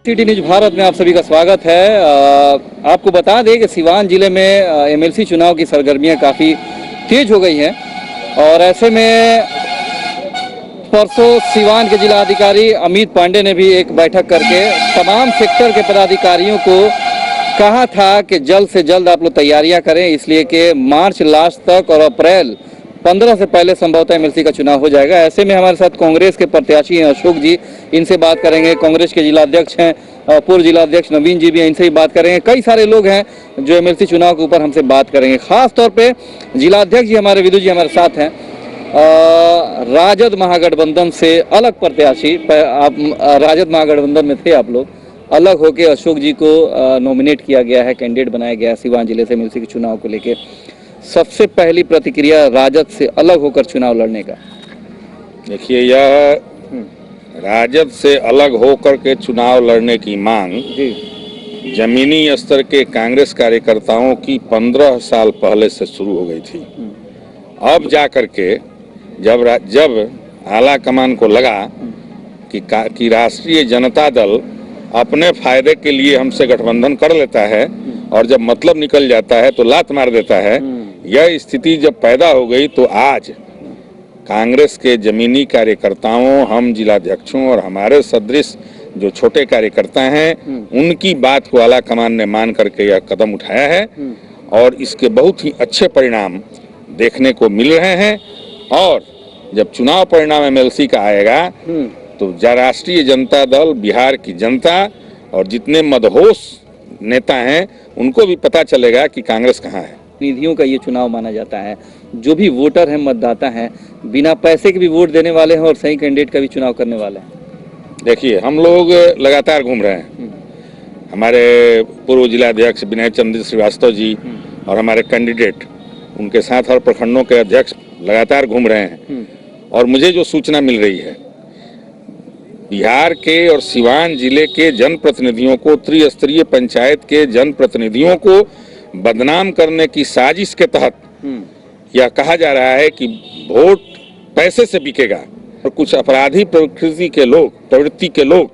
City news Bharat में आप सभी का स्वागत है। आपको बता दें कि सिवान जिले में एमएलसी चुनाव की सरगर्मियां काफ़ी तेज हो गई हैं और ऐसे में परसों सिवान के जिलाधिकारी अमित पांडे ने भी एक बैठक करके तमाम सेक्टर के पदाधिकारियों को कहा था कि जल्द से जल्द आप लोग तैयारियां करें, इसलिए कि मार्च लास्ट तक और अप्रैल 15 से पहले संभवतः एमएलसी का चुनाव हो जाएगा। ऐसे में हमारे साथ कांग्रेस के प्रत्याशी हैं अशोक जी, इनसे बात करेंगे। कांग्रेस के जिलाध्यक्ष हैं पूर्व जिलाध्यक्ष नवीन जी भी हैं, इनसे ही बात करेंगे। कई सारे लोग हैं जो एमएलसी चुनाव के ऊपर हमसे बात करेंगे। खास तौर पे जिलाध्यक्ष जी हमारे विदु जी हमारे साथ हैं, राजद महागठबंधन से अलग प्रत्याशी। आप राजद महागठबंधन में थे, आप लोग अलग होके अशोक जी को नॉमिनेट किया गया है, कैंडिडेट बनाया गया है सिवान जिले से एमएलसी के चुनाव को लेके। सबसे पहली प्रतिक्रिया राजद से अलग होकर चुनाव लड़ने का। देखिए, यह राजद से अलग होकर के चुनाव लड़ने की मांग जमीनी स्तर के कांग्रेस कार्यकर्ताओं की 15 साल पहले से शुरू हो गई थी। अब जाकर के जब आला कमान को लगा कि राष्ट्रीय जनता दल अपने फायदे के लिए हमसे गठबंधन कर लेता है और जब मतलब निकल जाता है तो लात मार देता है, यह स्थिति जब पैदा हो गई तो आज कांग्रेस के जमीनी कार्यकर्ताओं, हम जिलाध्यक्षों और हमारे सदृश जो छोटे कार्यकर्ता हैं, उनकी बात को आला कमान ने मान करके यह कदम उठाया है और इसके बहुत ही अच्छे परिणाम देखने को मिल रहे हैं। और जब चुनाव परिणाम एमएलसी का आएगा तो राष्ट्रीय जनता दल, बिहार की जनता और जितने मदहोश नेता हैं उनको भी पता चलेगा कि कांग्रेस कहाँ है। निधियों का ये चुनाव माना जाता है, जो भी वोटर हैं, मतदाता हैं, बिना पैसे के भी वोट देने वाले हैं और सही कैंडिडेट का भी चुनाव करने वाले हैं। देखिए, हम लोग लगातार घूम रहे हैं। हमारे पूर्व जिलाध्यक्ष विनय चंद्र श्रीवास्तव जी और हमारे कैंडिडेट, उनके साथ हर प्रखंडों के अध्यक्ष लगातार घूम रहे हैं और मुझे जो सूचना मिल रही है, बिहार के और सिवान जिले के जनप्रतिनिधियों को, त्रिस्तरीय पंचायत के जनप्रतिनिधियों को बदनाम करने की साजिश के तहत यह कहा जा रहा है कि वोट पैसे से बिकेगा और कुछ अपराधी प्रवृत्ति के लोग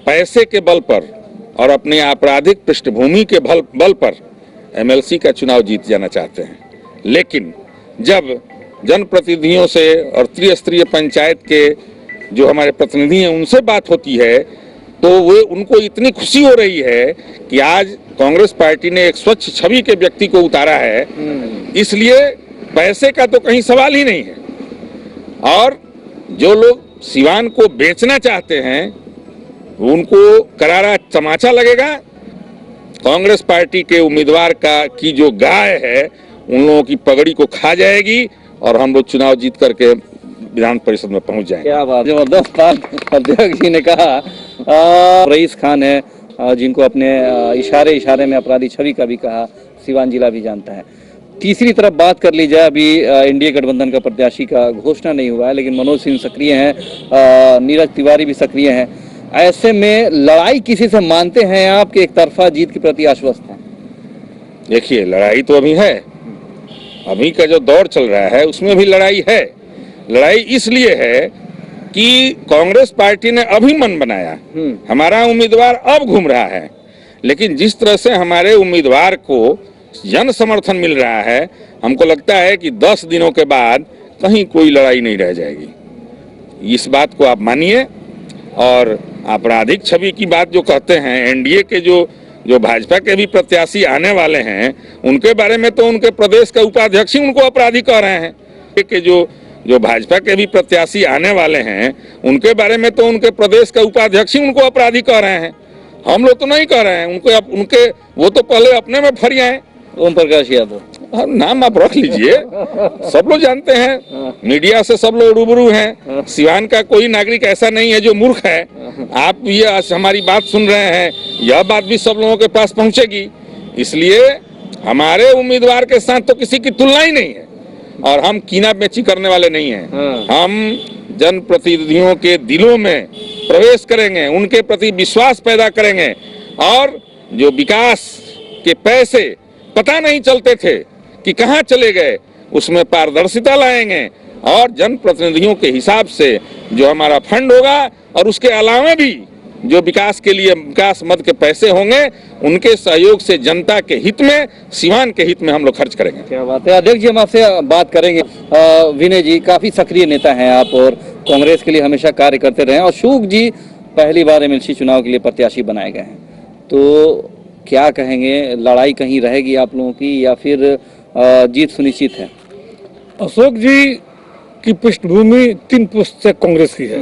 पैसे के बल पर और अपने आपराधिक पृष्ठभूमि के बल पर एमएलसी का चुनाव जीत जाना चाहते हैं। लेकिन जब जनप्रतिनिधियों से और त्रिस्तरीय पंचायत के जो हमारे प्रतिनिधि हैं उनसे बात होती है तो वो उनको इतनी खुशी हो रही है कि आज कांग्रेस पार्टी ने एक स्वच्छ छवि के व्यक्ति को उतारा है, इसलिए पैसे का तो कहीं सवाल ही नहीं है। और जो लोग सिवान को बेचना चाहते हैं उनको करारा तमाचा लगेगा। कांग्रेस पार्टी के उम्मीदवार की जो गाय है उन लोगों की पगड़ी को खा जाएगी और हम लोग चुनाव जीत करके विधान परिषद में पहुंच जाएंगे। क्या बात, जबरदस्त बात अध्यक्ष जी ने कहा। रईस खान है जिनको अपने इशारे में अपराधी छवि का भी कहा, सिवान जिला भी जानता है। तीसरी तरफ बात कर ली जाए, अभी एनडीए गठबंधन का प्रत्याशी का घोषणा नहीं हुआ है, लेकिन मनोज सिंह सक्रिय हैं, नीरज तिवारी भी सक्रिय हैं। ऐसे में लड़ाई किसी से मानते हैं आप कि एक तरफा जीत के प्रति आश्वस्त हैं? देखिए, लड़ाई तो अभी है, अभी का जो दौर चल रहा है उसमें भी लड़ाई है। लड़ाई इसलिए है कि कांग्रेस पार्टी ने अभी मन बनाया, हमारा उम्मीदवार अब घूम रहा है, लेकिन जिस तरह से हमारे उम्मीदवार को जन समर्थन मिल रहा है, हमको लगता है कि 10 दिनों के बाद कहीं कोई लड़ाई नहीं रह जाएगी। इस बात को आप मानिए। और आपराधिक छवि की बात जो कहते हैं, एनडीए के जो भाजपा के भी प्रत्याशी आने वाले हैं उनके बारे में तो उनके प्रदेश के उपाध्यक्ष ही उनको अपराधी कह रहे हैं। कि जो भाजपा के भी प्रत्याशी आने वाले हैं उनके बारे में तो उनके प्रदेश के उपाध्यक्ष ही उनको अपराधी कह रहे हैं। हम लोग तो नहीं कह रहे हैं उनके वो तो पहले अपने में फरियाएं। ओम प्रकाश यादव नाम आप रख लीजिए, सब लोग जानते हैं, मीडिया से सब लोग रूबरू हैं। सिवान का कोई नागरिक ऐसा नहीं है जो मूर्ख है। आप ये हमारी बात सुन रहे हैं, यह बात भी सब लोगों के पास पहुंचेगी। इसलिए हमारे उम्मीदवार के साथ तो किसी की तुलना ही नहीं है और हम कीना बेची करने वाले नहीं हैं। हम जनप्रतिनिधियों के दिलों में प्रवेश करेंगे, उनके प्रति विश्वास पैदा करेंगे और जो विकास के पैसे पता नहीं चलते थे कि कहाँ चले गए, उसमें पारदर्शिता लाएंगे और जनप्रतिनिधियों के हिसाब से जो हमारा फंड होगा और उसके अलावा भी जो विकास के लिए विकास मद के पैसे होंगे उनके सहयोग से जनता के हित में, सीवान के हित में हम लोग खर्च करेंगे। क्या बात है। अध्यक्ष जी, हम आपसे बात करेंगे। विनय जी, काफी सक्रिय नेता हैं आप और कांग्रेस के लिए हमेशा कार्य करते रहे, और अशोक जी पहली बार एमएलसी चुनाव के लिए प्रत्याशी बनाए गए हैं, तो क्या कहेंगे, लड़ाई कहीं रहेगी आप लोगों की या फिर जीत सुनिश्चित है? अशोक जी की पृष्ठभूमि 3 पुश्त से कांग्रेस की है।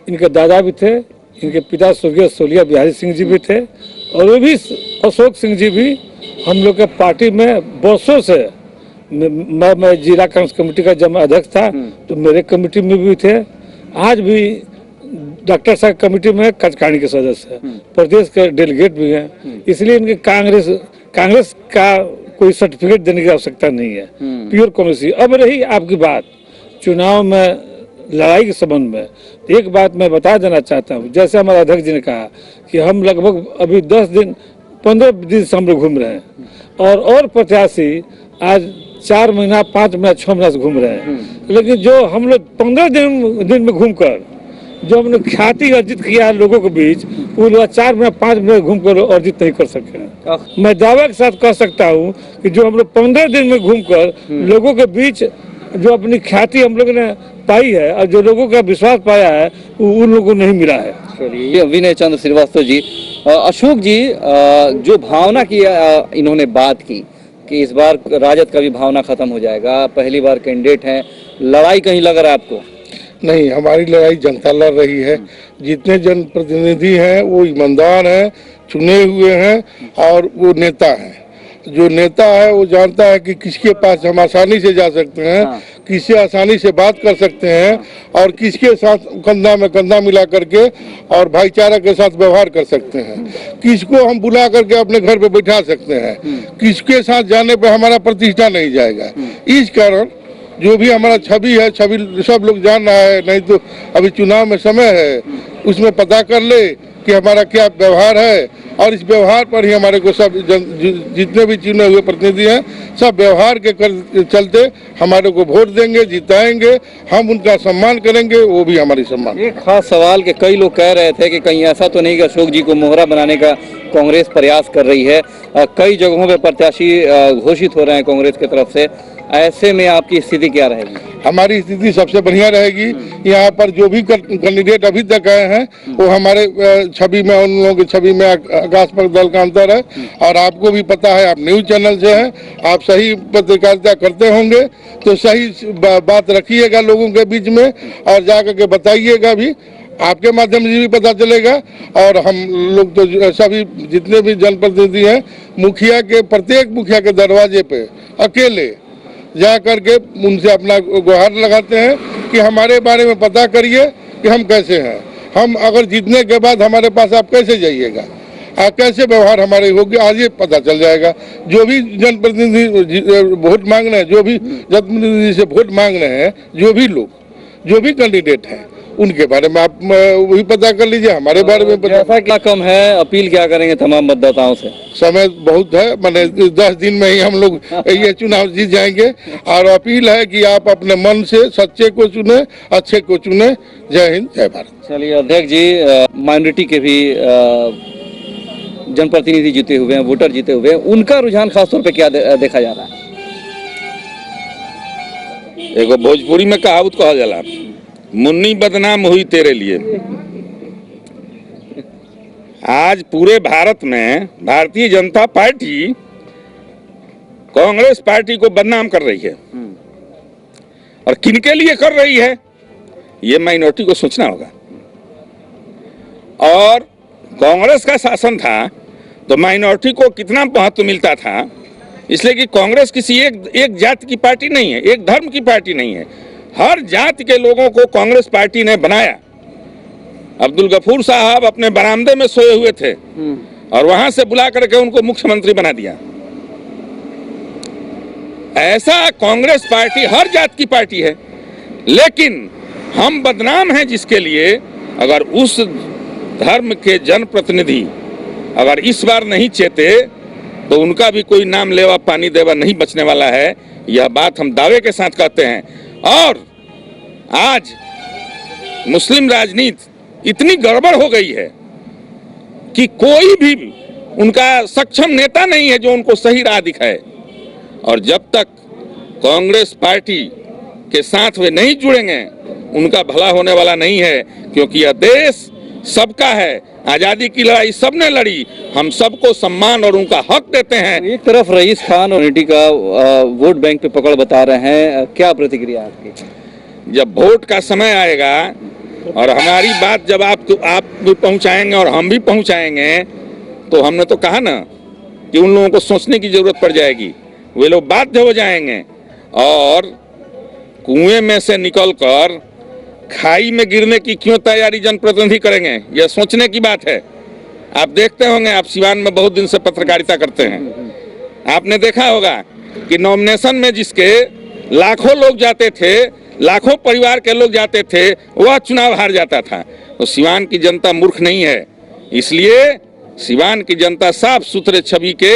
इनके दादा भी थे, इनके पिता स्वर्गीय सोलिया बिहारी सिंह जी भी थे, और वो भी अशोक सिंह जी भी हम लोग के पार्टी में वर्षों से, मैं जिला कांग्रेस कमेटी का जब मैं अध्यक्ष था तो मेरे कमेटी में भी थे, आज भी डॉक्टर साहब कमेटी में कार्यकारिणी के सदस्य हैं, प्रदेश के डेलीगेट भी हैं। इसलिए इनके कांग्रेस का कोई सर्टिफिकेट देने की आवश्यकता नहीं है, प्योर कांग्रेस। अब रही आपकी बात चुनाव में लड़ाई के संबंध में, एक बात मैं बता देना चाहता हूँ। जैसे हमारे अध्यक्ष जी ने कहा कि हम लगभग अभी 10-15 दिन से हम लोग घूम रहे हैं, और प्रत्याशी आज 4 महीना, 5 महीना, 6 महीना से घूम रहे हैं, लेकिन जो हम लोग 15 दिन में घूमकर जो हमने ख्याति अर्जित किया है लोगों के बीच, वो लोग 4 महीना, 5 महीना घूमकर अर्जित नहीं कर सके। मैं दावा के साथ कह सकता हूँ कि जो हम लोग 15 दिन में घूमकर लोगों के बीच जो अपनी ख्याति हम लोग ने पाई है और जो लोगों का विश्वास पाया है, वो उन लोगों को नहीं मिला है। चलिए, विनय चंद्र श्रीवास्तव जी, अशोक जी, जो भावना की इन्होंने बात की कि इस बार राजद का भी भावना खत्म हो जाएगा, पहली बार कैंडिडेट हैं, लड़ाई कहीं लग रहा है आपको? नहीं, हमारी लड़ाई जनता लड़ रही है। जितने जनप्रतिनिधि हैं वो ईमानदार हैं, चुने हुए हैं, और वो नेता हैं। जो नेता है वो जानता है कि किसके पास हम आसानी से जा सकते हैं, किससे आसानी से बात कर सकते हैं, और किसके साथ कंधा में कंधा मिला करके और भाईचारा के साथ व्यवहार कर सकते हैं, किसको हम बुला करके अपने घर पे बैठा सकते हैं, किसके साथ जाने पे हमारा प्रतिष्ठा नहीं जाएगा। इस कारण जो भी हमारा छवि है, छवि सब लोग जान रहा है। नहीं तो अभी चुनाव में समय है, उसमें पता कर ले कि हमारा क्या व्यवहार है, और इस व्यवहार पर ही हमारे को सब जितने भी चुने हुए प्रतिनिधि हैं, सब व्यवहार के चलते हमारे को वोट देंगे, जिताएंगे, हम उनका सम्मान करेंगे, वो भी हमारी सम्मान। एक खास सवाल कि कई लोग कह रहे थे कि कहीं ऐसा तो नहीं कि अशोक जी को मोहरा बनाने का कांग्रेस प्रयास कर रही है, कई जगहों पे प्रत्याशी घोषित हो रहे हैं कांग्रेस की तरफ से, ऐसे में आपकी स्थिति क्या रहेगी? हमारी स्थिति सबसे बढ़िया रहेगी। यहाँ पर जो भी कैंडिडेट अभी तक आए हैं वो हमारे छवि में, उन लोगों की छवि में आकाश पर दल का अंतर है। और आपको भी पता है, आप न्यूज चैनल से हैं, आप सही पत्रकारिता करते होंगे, तो सही बात रखिएगा लोगों के बीच में और जाकर के बताइएगा भी, आपके माध्यम से भी पता चलेगा। और हम लोग तो सभी जितने भी जनप्रतिनिधि हैं, मुखिया के, प्रत्येक मुखिया के दरवाजे पे अकेले जा करके उनसे अपना गुहार लगाते हैं कि हमारे बारे में पता करिए कि हम कैसे हैं। हम अगर जीतने के बाद हमारे पास आप कैसे जाइएगा, कैसे व्यवहार हमारे होगी, आज ये पता चल जाएगा। जो भी जनप्रतिनिधि वोट मांग रहे हैं, जो भी जनप्रतिनिधि से वोट मांग रहे हैं, जो भी लोग, जो भी कैंडिडेट हैं, उनके बारे में आप वही पता कर लीजिए, हमारे बारे में पता। जैसा क्या कम है, अपील क्या करेंगे तमाम मतदाताओं से? समय बहुत है, मैंने 10 दिन में ही हम लोग ये चुनाव जीत जाएंगे। और अपील है कि आप अपने मन से सच्चे को चुने, अच्छे को चुने। जय हिंद, जय भारत। चलिए अध्यक्ष जी, माइनॉरिटी के भी जनप्रतिनिधि जीते हुए हैं, वोटर जीते हुए हैं, उनका रुझान खासतौर पे क्या देखा जा रहा है? एगो भोजपुरी में कहावत कहल जाला, मुन्नी बदनाम हुई तेरे लिए। आज पूरे भारत में भारतीय जनता पार्टी कांग्रेस पार्टी को बदनाम कर रही है, और किनके लिए कर रही है ये माइनॉरिटी को सोचना होगा। और कांग्रेस का शासन था तो माइनॉरिटी को कितना महत्व मिलता था, इसलिए कि कांग्रेस किसी एक जाति की पार्टी नहीं है, एक धर्म की पार्टी नहीं है, हर जाति के लोगों को कांग्रेस पार्टी ने बनाया। अब्दुल गफूर साहब अपने बरामदे में सोए हुए थे और वहां से बुला करके उनको मुख्यमंत्री बना दिया। ऐसा कांग्रेस पार्टी हर जाति की पार्टी है, लेकिन हम बदनाम हैं जिसके लिए, अगर उस धर्म के जनप्रतिनिधि अगर इस बार नहीं चेते तो उनका भी कोई नाम लेवा पानी देवा नहीं बचने वाला है। यह बात हम दावे के साथ कहते हैं। और आज मुस्लिम राजनीति इतनी गड़बड़ हो गई है कि कोई भी उनका सक्षम नेता नहीं है जो उनको सही राह दिखाए। और जब तक कांग्रेस पार्टी के साथ वे नहीं जुड़ेंगे उनका भला होने वाला नहीं है, क्योंकि यह देश सबका है। आजादी की लड़ाई सबने लड़ी, हम सबको सम्मान और उनका हक देते हैं। एक तरफ रईस खान और यूनिटी का वोट बैंक पे पकड़ बता रहे हैं, क्या प्रतिक्रिया आपकी? जब वोट का समय आएगा और हमारी बात जब आप भी पहुंचाएंगे और हम भी पहुंचाएंगे, तो हमने तो कहा ना कि उन लोगों को सोचने की जरूरत पड़ जाएगी। वे लोग बाध्य हो जाएंगे और कुएं में से निकलकर खाई में गिरने की क्यों तैयारी जनप्रतिनिधि करेंगे, यह सोचने की बात है। आप देखते होंगे, आप सिवान में बहुत दिन से पत्रकारिता करते हैं, आपने देखा होगा कि नॉमिनेशन में जिसके लाखों लोग जाते थे, लाखों परिवार के लोग जाते थे, वह चुनाव हार जाता था। तो सिवान की जनता मूर्ख नहीं है, इसलिए सिवान की जनता साफ सुथरे छवि के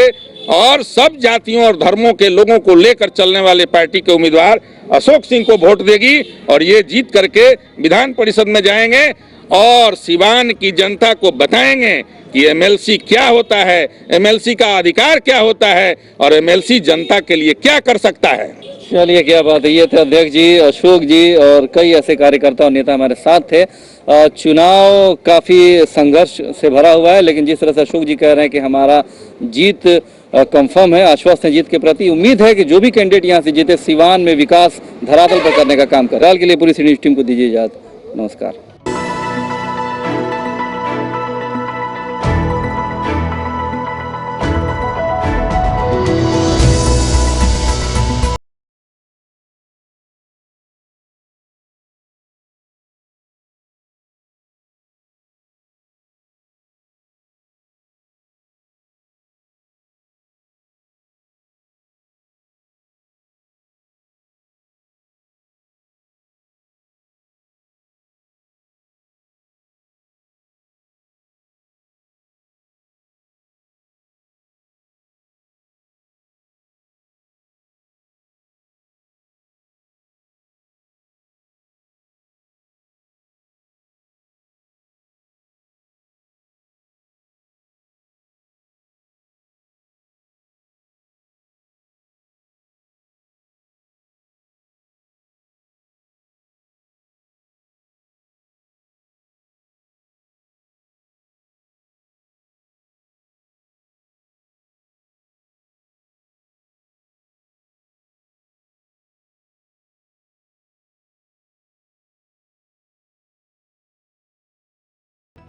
और सब जातियों और धर्मों के लोगों को लेकर चलने वाले पार्टी के उम्मीदवार अशोक सिंह को वोट देगी और ये जीत करके विधान परिषद में जाएंगे और सिवान की जनता को बताएंगे कि एमएलसी क्या होता है, एमएलसी का अधिकार क्या होता है और एमएलसी जनता के लिए क्या कर सकता है। चलिए, क्या बात है। ये थे अध्यक्ष जी, अशोक जी और कई ऐसे कार्यकर्ता और नेता हमारे साथ थे। चुनाव काफी संघर्ष से भरा हुआ है, लेकिन जिस तरह से अशोक जी कह रहे हैं कि हमारा जीत कंफर्म है, आश्वस्त है जीत के प्रति। उम्मीद है कि जो भी कैंडिडेट यहाँ से जीते सिवान में विकास धरातल पर करने का काम करे। हाल के लिए पूरी सी न्यूज़ टीम को दीजिए इजाजत। नमस्कार।